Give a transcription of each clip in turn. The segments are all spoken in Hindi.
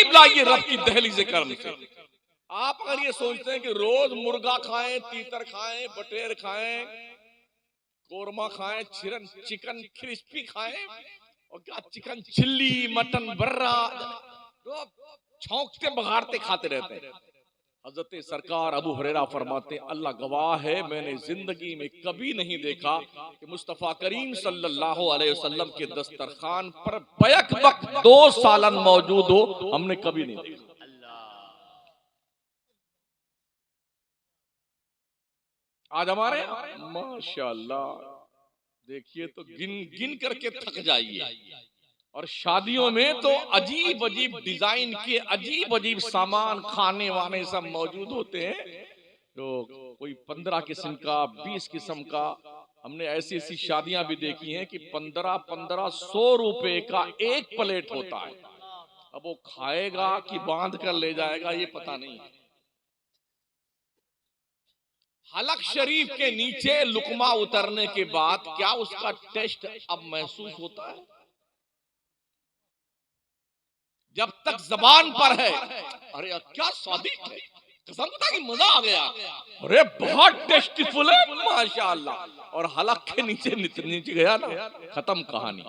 करीब लाइए रब की दहलीज़ करम से। आप अगर ये सोचते हैं कि रोज मुर्गा खाएं, तीतर खाएं, बटेर खाएं, कोरमा खाएं, चिकन क्रिस्पी खाएं और क्या चिकन चिल्ली, मटन बर्रा, तो छौंकते बघारते खाते रहते हैं। हजरत सरकार अबू हुरैरा फरमाते हैं, अल्लाह गवाह है मैंने जिंदगी में कभी नहीं देखा कि मुस्तफा करीम सल्लल्लाहु अलैहि वसल्लम के दस्तरखान पर बैक वक्त 2 सालन मौजूद हो, हमने कभी नहीं देखा। आज हमारे माशाअल्लाह देखिए तो गिन गिन करके थक जाइए। और शादियों में तो अजीब अजीब डिजाइन के अजीब अजीब सामान खाने वाने सब मौजूद होते हैं। तो कोई 15 किस्म का, 20 किस्म का, हमने ऐसी ऐसी शादियां भी देखी हैं कि 1500 रुपए का एक प्लेट होता है। अब वो खाएगा कि बांध कर ले जाएगा ये पता नहीं। हलक शरीफ के नीचे लुकमा उतरने के बाद क्या उसका टेस्ट अब महसूस होता है? जब तक जबान पर है, अरे क्या स्वादिष्ट है, कसम खुदा की मजा आ गया, अरे बहुत टेस्टीफुल है माशाअल्लाह। और हलक के नीचे नीचे गया ना, खत्म कहानी।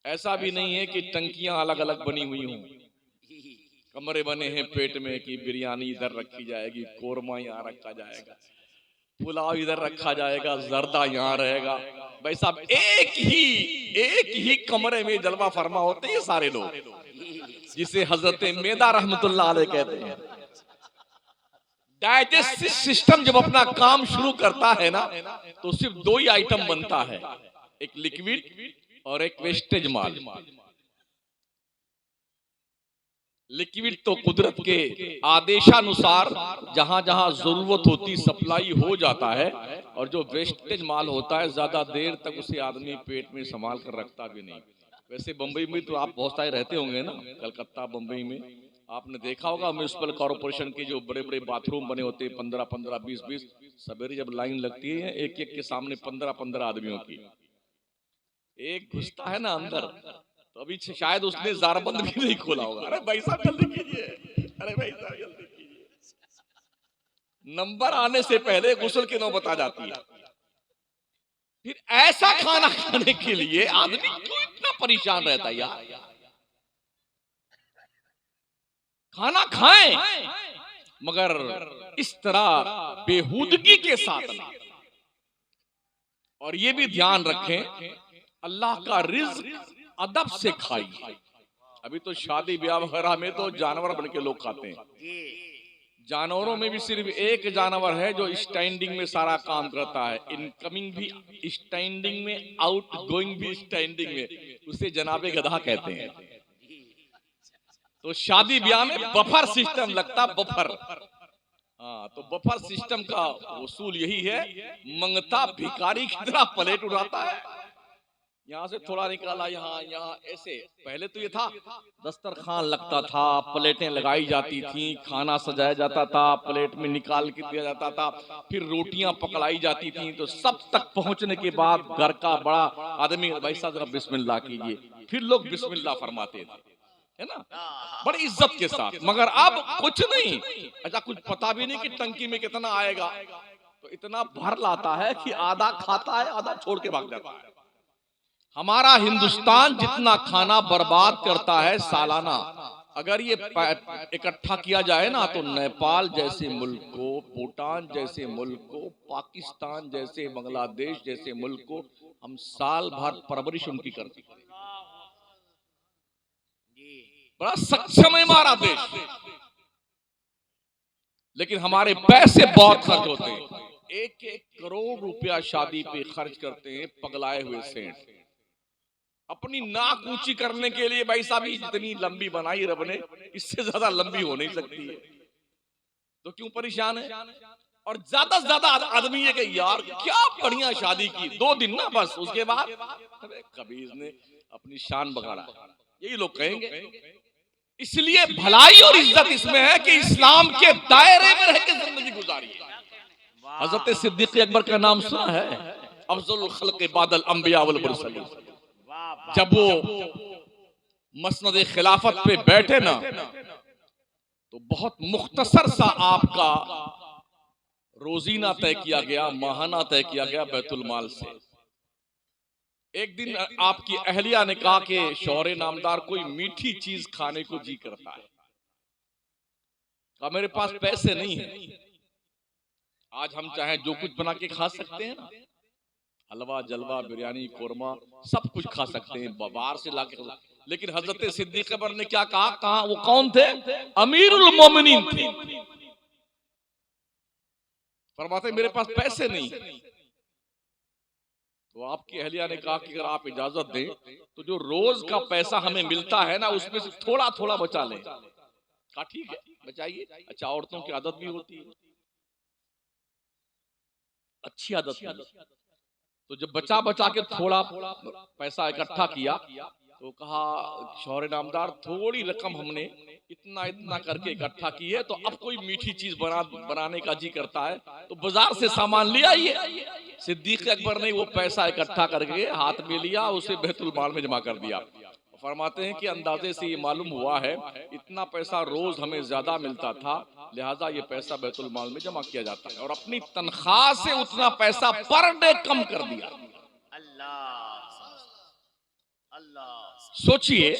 ऐसा भी नहीं है कि टंकियां अलग अलग बनी हुई हों, कमरे बने हैं पेट में कि बिरयानी इधर रखी जाएगी, कोरमा यहाँ रखा जाएगा, पुलाव इधर रखा जाएगा, जर्दा यहाँ रहेगा। भाई साहब एक ही कमरे में जलवा फरमा होते हैं सारे लोग, जिसे हजरत मेदा रहमतुल्लाह अलैह कहते हैं। डाइजेस्टिव सिस्टम जब अपना काम शुरू करता है ना, तो सिर्फ 2 ही आइटम बनता है, एक लिक्विड और एक वेस्टेज माल। लिक्विड तो कुदरत के आदेशानुसार जहां जहां जरूरत होती सप्लाई हो जाता है, और जो वेस्टेज माल होता है ज्यादा देर तक उसे आदमी पेट में संभाल कर रखता भी नहीं। वैसे बंबई में तो आप बहुत सारे रहते होंगे ना, कलकत्ता बंबई में आपने देखा होगा म्युनिसिपल कॉर्पोरेशन के जो बड़े बड़े बाथरूम बने होते हैं 15-15, 20-20, सवेरे जब लाइन लगती है एक एक के सामने 15-15 आदमियों की, एक घुसता है ना अंदर, तो अभी शायद उसने जारबंद भी नहीं खोला होगा। अरे भाई साहब जल्दी कीजिए, अरे भाई साहब जल्दी कीजिए। नंबर आने से पहले गुस्ल की नौबत आ जाती है। फिर ऐसा खाना खाने के लिए आदमी क्यों इतना परेशान रहता है यार? खाना खाएं मगर इस तरह बेहूदगी के साथ ना। और ये भी ध्यान रखें अल्लाह का रिज़्क अदब से खाइए। अभी तो शादी ब्याह वगैरह में तो जानवर बन के लोग खाते हैं। जानवरों में भी सिर्फ एक जानवर है जो स्टैंडिंग में सारा काम करता है, इनकमिंग भी स्टैंडिंग में, आउट गोइंग भी स्टैंडिंग में, उसे जनाबे गधा कहते हैं। तो शादी ब्याह में बफर सिस्टम लगता, बफर। हाँ, तो बफर सिस्टम का उसूल यही है, मंगता भिखारी की तरह प्लेट उठाता है, यहाँ से थोड़ा निकाला, यहाँ ऐसे। पहले तो ये था दस्तरखान लगता था, प्लेटें लगाई जाती थी, खाना सजाया जाता था, प्लेट में निकाल के दिया जाता था, फिर रोटियां पकड़ाई जाती थी। तो सब तक पहुंचने के बाद घर का बड़ा आदमी, भाई साहब जरा बिस्मिल्लाह कीजिए, फिर लोग बिस्मिल्लाह फरमाते थे, है ना, बड़ी इज्जत के साथ। मगर अब कुछ नहीं, अच्छा कुछ पता भी नहीं कि टंकी में कितना आएगा, तो इतना भर लाता है कि आधा खाता है आधा छोड़ के भाग जाता है। हमारा हिंदुस्तान जितना खाना बर्बाद करता है सालाना, अगर ये इकट्ठा किया जाए ना, तो नेपाल जैसे मुल्क को, भूटान जैसे मुल्क को, पाकिस्तान जैसे, बांग्लादेश जैसे मुल्क को हम साल भर परवरिश उनकी करते हैं। बड़ा सक्षम है हमारा देश, लेकिन हमारे पैसे बहुत खर्च होते हैं। 1-1 करोड़ रुपया शादी पे खर्च करते हैं पगलाए हुए सेठ। अपनी नाक ऊंची करने के लिए भाई साहब जितनी लंबी बनाई रब ने, इससे ज्यादा लंबी हो नहीं सकती है, तो क्यों परेशान है? और ज्यादा से ज्यादा आदमी ये कि यार क्या बढ़िया शादी की, 2 दिन ना बस, उसके बाद अरे कभी इसने अपनी शान बगाड़ा, यही लोग कहेंगे। इसलिए भलाई और इज्जत इसमें है कि इस्लाम के दायरे में रह के जिंदगी गुजारिए। हजरत सिद्दीक अकबर का नाम सुना है, अफजलुल खल्क़ बादल अंबिया वल मुरसलीन। जब वो मसनद खिलाफत पे बैठे ना तो बहुत मुख्तसर सा आपका रोजीना तय किया गया, माहाना तय किया गया बैतुल माल से। एक दिन आपकी अहलिया ने कहा कि शौहरे नामदार कोई मीठी चीज खाने को जी करता है। कहा मेरे पास पैसे नहीं है। आज हम चाहे जो कुछ बना के खा सकते हैं ना, हलवा जलवा बिरयानी कोरमा सब कुछ खा सकते हैं, बाहर से लाके। लेकिन हजरत सिद्दीक़ अकबर ने क्या कहा? कहा वो कौन थे? अमीरुल मोमिनीन थे। फरमाते मेरे पास पैसे नहीं। तो आपकी अहलिया ने कहा कि अगर आप इजाजत दें तो जो रोज का पैसा हमें मिलता है ना उसमें से थोड़ा थोड़ा बचा लें। कहा ठीक है बचाइए। अच्छा, औरतों की आदत भी होती है, अच्छी आदत है। तो जब बचा बचा के थोड़ा पैसा इकट्ठा किया तो कहा शौहरे नामदार थोड़ी रकम हमने इतना इतना करके इकट्ठा की है, तो अब कोई मीठी चीज बनाने का जी करता है तो बाजार से सामान ले आइए। सिद्दीक़ अकबर ने वो पैसा इकट्ठा करके हाथ में लिया, उसे बैतुल माल में जमा कर दिया। फरमाते हैं कि अंदाजे से ये मालूम हुआ है इतना पैसा रोज हमें ज्यादा मिलता था, लिहाजा ये पैसा बैतुल माल में जमा किया जाता है, और अपनी तनख्वाह से उतना पैसा पर डे कम कर दिया। सोचिए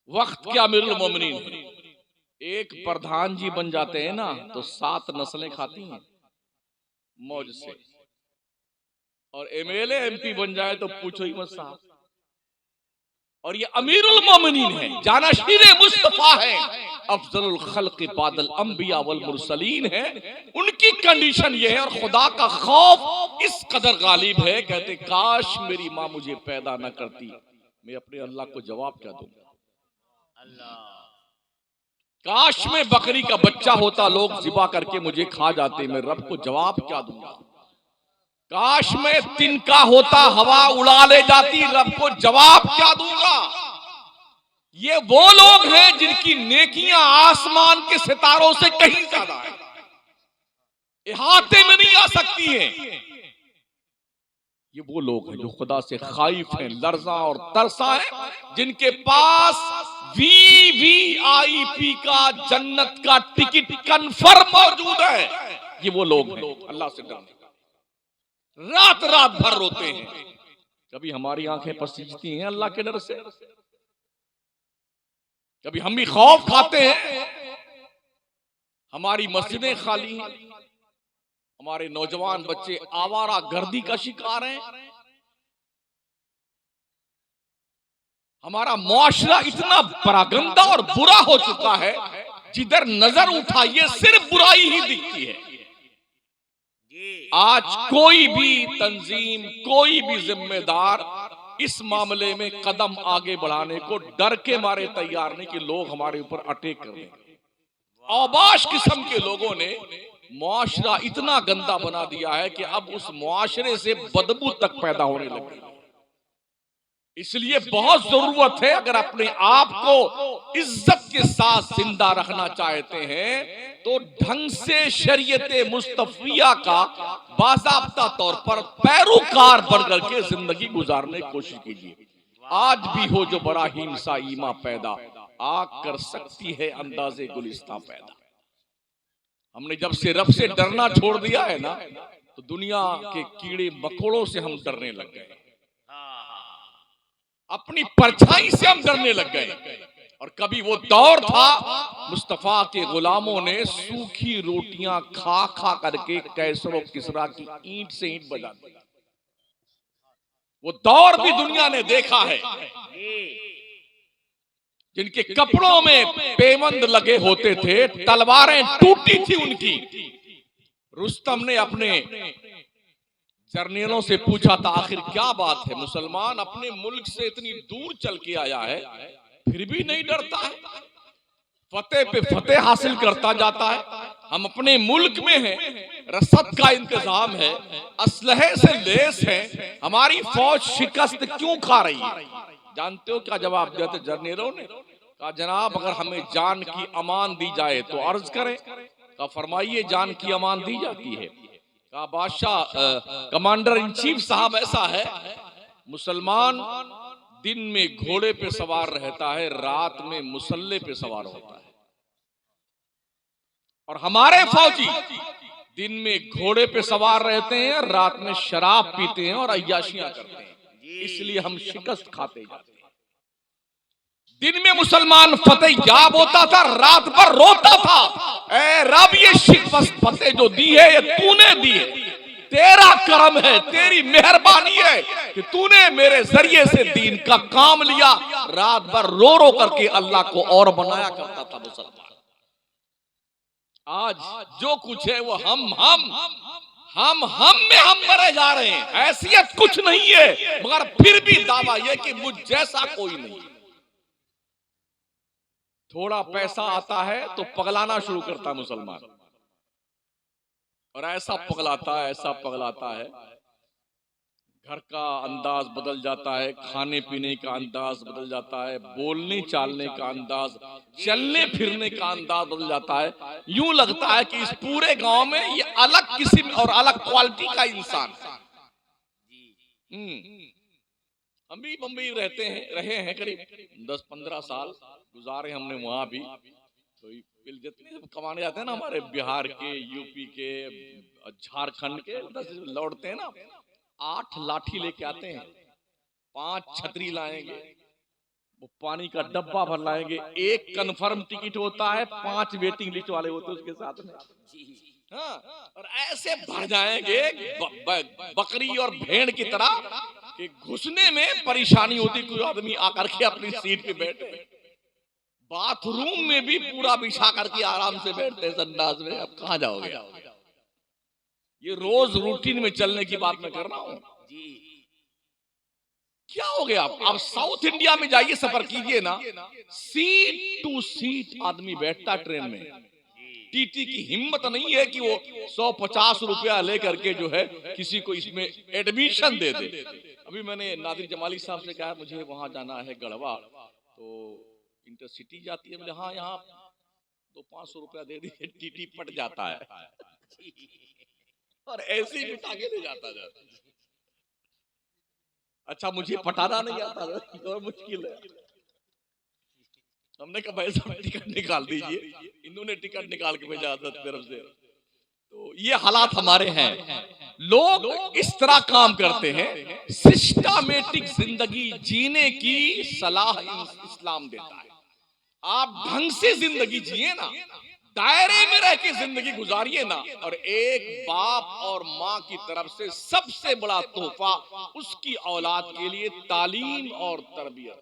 वक्त क्या अमीरुल मोमिनीन है। एक प्रधान जी बन जाते हैं ना तो 7 नस्लें खाती हैं मौज से, और एमएलए एमपी बन जाए तो पूछो ही मत साहब। और ये अमीरुल मोमिनीन है, जानाशीरे मुस्तफा है, अफजलुल खल्क़ बादल अंबिया वल मुरसलीन है। उनकी कंडीशन ये है, और खुदा का खौफ इस कदर गालिब है, कहते काश मेरी माँ मुझे पैदा न करती, मैं अपने अल्लाह को जवाब क्या दूंगा। काश में बकरी का बच्चा होता, लोग ज़िबा करके मुझे खा जाते, मैं रब को जवाब क्या दूंगा। काश में तिनका होता, हवा उड़ा ले जाती, रब को जवाब क्या दूंगा। ये वो लोग हैं जिनकी नेकियां आसमान के सितारों से कहीं ज्यादा है, इहाते में नहीं आ सकती हैं। ये वो लोग हैं जो खुदा से खाइफ हैं, लर्जा और तरसा है, जिनके पास VVIP का जन्नत का टिकट कंफर्म मौजूद है। ये वो लोग हैं अल्लाह से डरने, रात रात भर रोते हैं। कभी हमारी आंखें पसीजती हैं अल्लाह के डर से, कभी हम भी खौफ खाते हैं। हमारी मस्जिदें खाली हैं, हमारे नौजवान बच्चे आवारा गर्दी का शिकार हैं, हमारा मुआशरा इतना परागंदा और बुरा हो चुका है, जिधर नजर उठाइए सिर्फ बुराई ही दिखती है। आज कोई भी तंजीम, कोई भी जिम्मेदार इस मामले में कदम आगे बढ़ाने को डर के मारे तैयार नहीं कि लोग हमारे ऊपर अटैक कर दें। औबाश किस्म के लोगों ने मुआशरा इतना गंदा बना दिया है कि अब उस मुआशरे से बदबू तक पैदा होने लगी। इसलिए बहुत जरूरत है, अगर अपने आप को इज्जत के साथ जिंदा रखना चाहते हैं तो ढंग से शरीयत मुस्तफिया का बाज़ाब्ता तौर पर पैरोकार बनकर के जिंदगी गुजारने की कोशिश कीजिए। आज भी हो जो बड़ा हिंसा ईमा पैदा, आग कर सकती है अंदाजे गुलिस्तां पैदा। हमने जब से रब से डरना छोड़ दिया है ना, तो दुनिया के कीड़े मकोड़ों से हम डरने लग गए, अपनी परछाई से हम डरने लग गए। और कभी वो दौर था मुस्तफा के गुलामों ने सूखी रोटियां खा खा करके कैसरो किसरा की ईंट से ईंट बजा दी। वो दौर भी दुनिया ने देखा है, जिनके कपड़ों में पेवंद लगे होते थे, तलवारें टूटी थी उनकी। रुस्तम ने अपने जर्नैलों से पूछा था, आखिर क्या बात है, मुसलमान अपने मुल्क से इतनी दूर चल के आया है फिर भी नहीं डरता है, फतेह पे फतेह हासिल करता जाता है। हम अपने मुल्क में हैं, रसद का इंतजाम है, असलहे से लेस है, हमारी फौज शिकस्त क्यों खा रही है। जानते हो क्या जवाब दिया था जर्नैलों ने? कहा जनाब अगर हमें जान की अमान दी जाए तो अर्ज करें। कहा फरमाइए जान की अमान दी जाती है। कहा बादशाह कमांडर इन चीफ साहब ऐसा है, मुसलमान दिन में घोड़े पे सवार रहता है, रात में मुसल्ले पे सवार होता है। और हमारे फौजी दिन में घोड़े पे सवार रहते हैं, रात में शराब पीते हैं और अय्याशियां करते हैं, इसलिए हम शिकस्त खाते जाते हैं। दिन में मुसलमान फतेह याब होता था, रात भर रोता था, ऐ रब ये शिकस्त फतेह जो दी है ये तूने दी है, तेरा करम है, तेरी मेहरबानी है कि तूने मेरे जरिए से दीन का काम लिया। रात भर रो रो करके अल्लाह को और बनाया करता था मुसलमान। आज जो कुछ है वो हम में हम मरे जा रहे हैं। हैसियत कुछ नहीं है, मगर फिर भी दावा यह कि मुझ जैसा कोई नहीं। थोड़ा पैसा आता है तो पगलाना शुरू करता मुसलमान, और ऐसा पगलाता है, घर का अंदाज बदल जाता है, खाने पीने का अंदाज बदल जाता है, बोलने चालने का अंदाज, चलने फिरने का अंदाज बदल जाता है। यूं लगता है कि इस पूरे गांव में ये अलग किस्म और अलग क्वालिटी का इंसान। हम भी बम्बई रहे हैं करीब 10-15 साल गुजारे हमने वहां भी। तो जितने कमाने जाते हैं ना हमारे बिहार के, यूपी के, झारखंड के, लौटते हैं ना, 8 लाठी लेके आते हैं, 5 छतरी लाएंगे, वो पानी का डब्बा भर लाएंगे, 1 कन्फर्म टिकट होता है, 5 वेटिंग लिस्ट वाले होते हैं उसके साथ में। हाँ, और ऐसे भर जाएंगे बकरी और भेड़ की तरह कि घुसने में परेशानी होती। कोई आदमी आकर के अपनी सीट पे बैठे, बाथरूम में भी पूरा बिछा करके आराम से बैठते संडास में। अब कहाँ जाओगे? ये रोज रूटीन में चलने की बात मैं कर रहा हूँ। क्या हो गया? आप साउथ इंडिया में जाइए, सफर कीजिए ना, सीट टू सीट आदमी बैठता ट्रेन में। टीटी की हिम्मत नहीं है कि वो 150 रुपया लेकर के जो है किसी को इसमें एडमिशन दे दे। अभी मैंने नादिर जमाली साहब से कहा मुझे वहां जाना है गढ़वा, तो इंटरसिटी जाती है। बोले हाँ, यहाँ 200-500 रुपया दे दिए, टीटी पट जाता है और ऐसे ही बिठा के ले जाता। अच्छा, मुझे पटाना नहीं आता और मुश्किल है। हमने कहा भाई साहब टिकट निकाल दीजिए, इन्होंने टिकट निकाल के भेजा तरफ से। तो ये हालात हमारे हैं। लोग इस तरह काम करते हैं। सिस्टमैटिक जिंदगी जीने की सलाह इस्लाम देता है। आप ढंग से जिंदगी जिए ना, दायरे में रह के जिंदगी गुजारिए ना, और एक बाप और माँ की तरफ से सबसे बड़ा तोहफा उसकी औलाद के लिए तालीम और तरबियत।